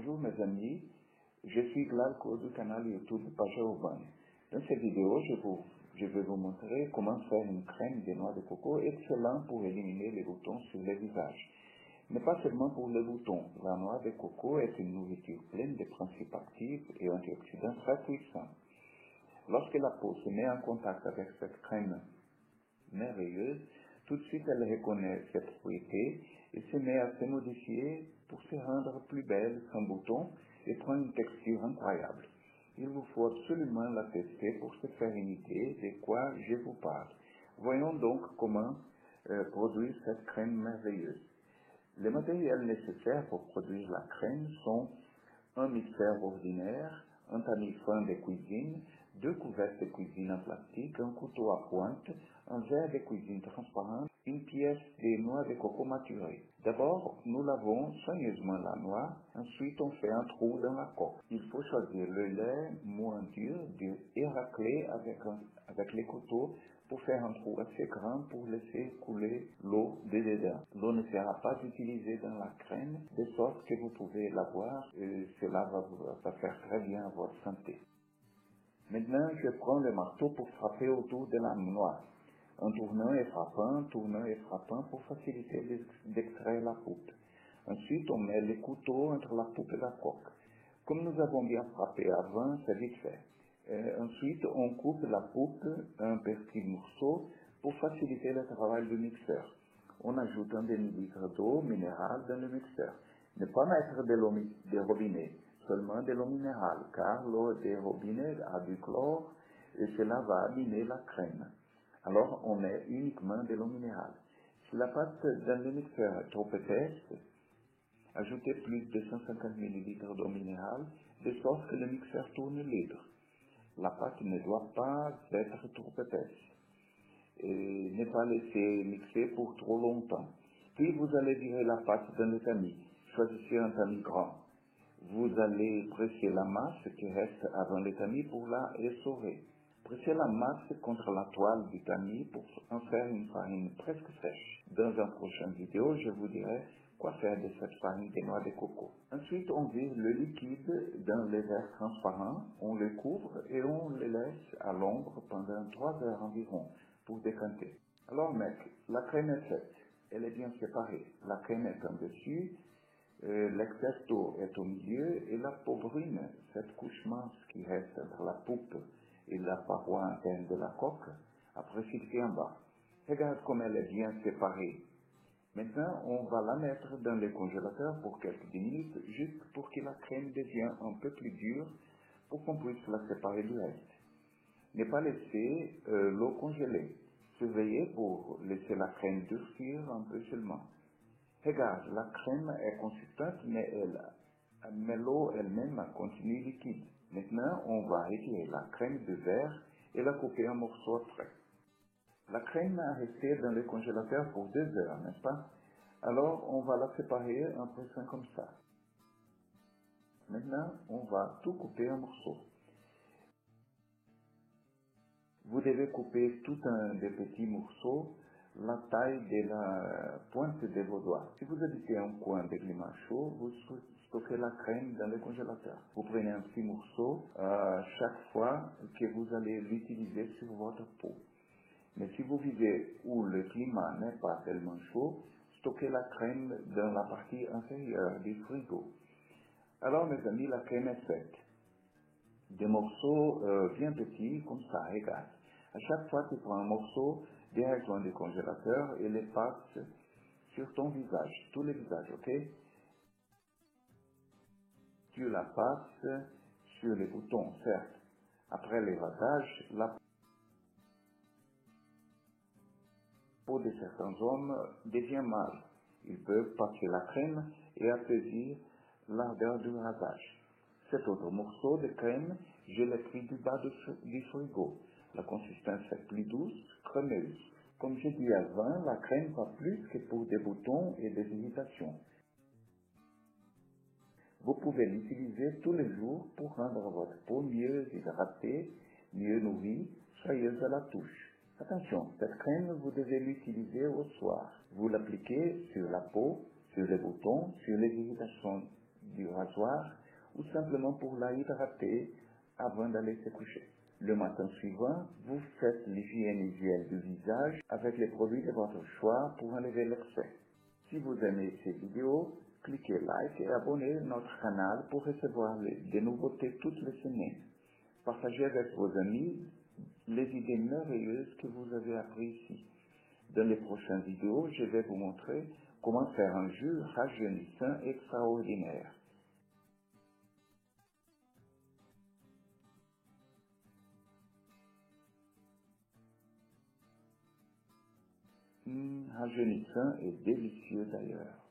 Bonjour mes amis, je suis Glauco du canal YouTube Page Urbane. Dans cette vidéo, je vais vous montrer comment faire une crème de noix de coco excellente pour éliminer les boutons sur le visage. Mais pas seulement pour les boutons, la noix de coco est une nourriture pleine de principes actifs et antioxydants très puissants. Lorsque la peau se met en contact avec cette crème merveilleuse, tout de suite elle reconnaît ses propriétés et se met à se modifier pour se rendre plus belle, sans boutons et prendre une texture incroyable. Il vous faut absolument la tester pour se faire une idée de quoi je vous parle. Voyons donc comment produire cette crème merveilleuse. Les matériels nécessaires pour produire la crème sont un mixeur ordinaire, un tamis fin de cuisine, 2 couverts de cuisine en plastique, un couteau à pointe, un verre de cuisine transparent, une pièce de noix de coco maturée. D'abord, nous lavons soigneusement la noix, ensuite on fait un trou dans la coque. Il faut choisir le lait moins dur et racler avec les couteaux pour faire un trou assez grand pour laisser couler l'eau de dedans. L'eau ne sera pas utilisée dans la crème, de sorte que vous pouvez la boire et cela va faire très bien à votre santé. Maintenant, je prends le marteau pour frapper autour de la noix, en tournant et frappant pour faciliter d'extraire la pulpe. Ensuite, on met le couteau entre la pulpe et la coque. Comme nous avons bien frappé avant, c'est vite fait. Ensuite, on coupe la pulpe en petits morceaux pour faciliter le travail du mixeur. On ajoute un demi-litre d'eau minérale dans le mixeur. Ne pas mettre de l'eau de robinet, seulement de l'eau minérale, car l'eau de robinet a du chlore et cela va abîmer la crème. Alors, on met uniquement de l'eau minérale. Si la pâte dans le mixeur est trop épaisse, ajoutez plus de 150 ml d'eau minérale, de sorte que le mixeur tourne libre. La pâte ne doit pas être trop épaisse. Et ne pas laisser mixer pour trop longtemps. Puis vous allez virer la pâte dans le tamis. Choisissez un tamis grand. Vous allez presser la masse qui reste avant le tamis pour la essorer. Pressez la masse contre la toile du tamis pour en faire une farine presque sèche. Dans une prochaine vidéo, je vous dirai quoi faire de cette farine de noix de coco. Ensuite, on vire le liquide dans les verres transparents, on le couvre et on le laisse à l'ombre pendant 3 heures environ pour décanter. Alors mec, la crème est faite, elle est bien séparée. La crème est en dessus, l'excès d'eau est au milieu et la peau brune, cette couche mince qui reste entre la poupe et la paroi interne de la coque, a précipité en bas. Regarde comme elle est bien séparée. Maintenant, on va la mettre dans le congélateur pour quelques minutes, juste pour que la crème devienne un peu plus dure, pour qu'on puisse la séparer du reste. Ne pas laisser l'eau congelée. Surveillez pour laisser la crème durcir un peu seulement. Regarde, la crème est consistante, mais l'eau elle-même continue liquide. Maintenant, on va retirer la crème de verre et la couper en morceaux après. La crème a resté dans le congélateur pour 2 heures, n'est-ce pas? Alors, on va la séparer en pressant comme ça. Maintenant, on va tout couper en morceaux. Vous devez couper tout un des petits morceaux, la taille de la pointe de vos doigts. Si vous habitez un coin de climat chaud, vous stockez la crème dans le congélateur. Vous prenez un petit morceau chaque fois que vous allez l'utiliser sur votre peau. Mais si vous vivez où le climat n'est pas tellement chaud, stockez la crème dans la partie inférieure du frigo. Alors mes amis, la crème est faite. Des morceaux bien petits comme ça, regarde. À chaque fois, tu prends un morceau directement du congélateur et le passes sur ton visage, tout le visage, ok? Tu la passes sur les boutons, certes. Après le lavage, la peau de certains hommes devient mâle. Ils peuvent passer la crème et apaiser l'ardeur du rasage. Cet autre morceau de crème, je l'ai pris du bas du frigo. La consistance est plus douce, crémeuse. Comme j'ai dit avant, la crème va plus que pour des boutons et des irritations. Vous pouvez l'utiliser tous les jours pour rendre votre peau mieux hydratée, mieux nourrie, soyeuse à la touche. Attention, cette crème, vous devez l'utiliser au soir. Vous l'appliquez sur la peau, sur les boutons, sur les irritations du rasoir ou simplement pour la hydrater avant d'aller se coucher. Le matin suivant, vous faites l'hygiène usuelle du visage avec les produits de votre choix pour enlever l'excès. Si vous aimez ces vidéos, cliquez like et abonnez notre canal pour recevoir des nouveautés toutes les semaines. Partagez avec vos amis les idées merveilleuses que vous avez apprises ici. Dans les prochaines vidéos, je vais vous montrer comment faire un jus rajeunissant extraordinaire. Rajeunissant et délicieux d'ailleurs.